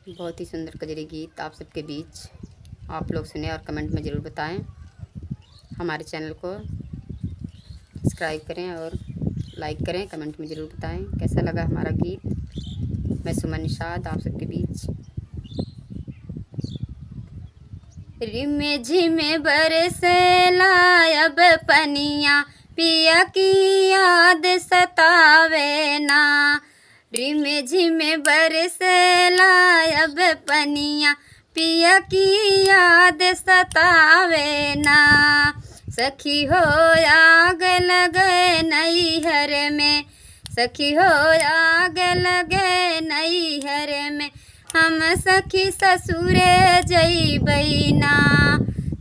बहुत ही सुंदर कजरी गीत आप सबके बीच आप लोग सुने और कमेंट में ज़रूर बताएं। हमारे चैनल को सब्सक्राइब करें और लाइक करें, कमेंट में ज़रूर बताएं कैसा लगा हमारा गीत। मैं सुमन निषाद आप सबके बीच। रिमे झिमे बरसेला अब पनिया, पिया की याद सतावे ना। रिमे झिमे बरसेला अब पनिया, पिया की याद सतावे ना। सखी हो आग लगे नैहर में, सखी हो आग लगे नैहर में, हम सखी ससुरे जइबै ना।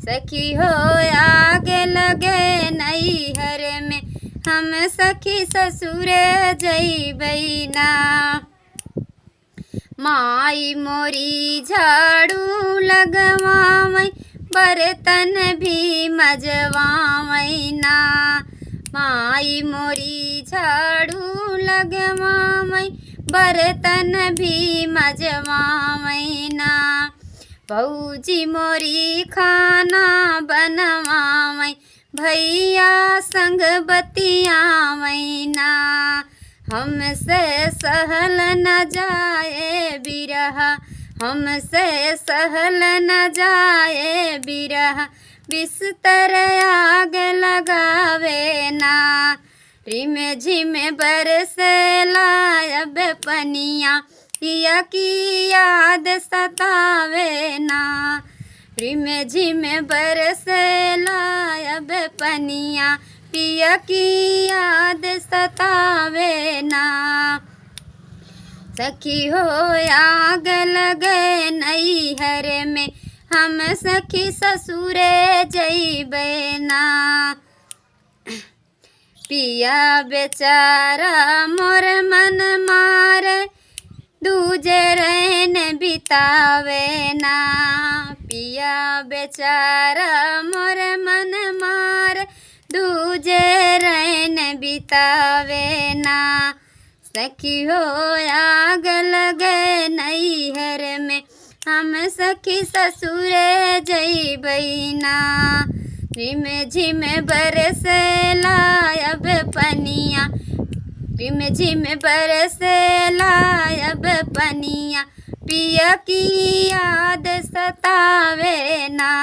सखी हो आग लगे नैहर में, हम सखी ससुरे जइबै ना। माई मोरी झाड़ू लगवावै, बर्तन भी मजवावै ना। माई मोरी झाड़ू लगवावै, बर्तन भी मजवावै ना। भौजी मोरी खाना बनवावै, भैया संग बतियावै ना। हमसे सहल न जाए बिरहा, हमसे सहल न जाए बिरहा, बिस्तर आग लगावे ना। रिमे झिमे बरसेला अब पनिया, पिया की याद सतावे ना। रिमे झिमे बरसेला अब पनिया, पिया की याद सतावे ना। सखी हो आग लगे नैहर में, हम सखी ससुरे जइबै ना। पिया बेचारा मोर मन मारे, दूजे रहन बितावे ना। पिया बेचारा मोर मन मारे, दूजे रहन बितावे ना। सखी हो आग लगे नैहर में, हम सखी ससुरे जइबै ना। रिमे झिमे बरसेला अब पनिया, रिमे झिमे बरसेला अब पनिया, पिया की याद सतावे ना।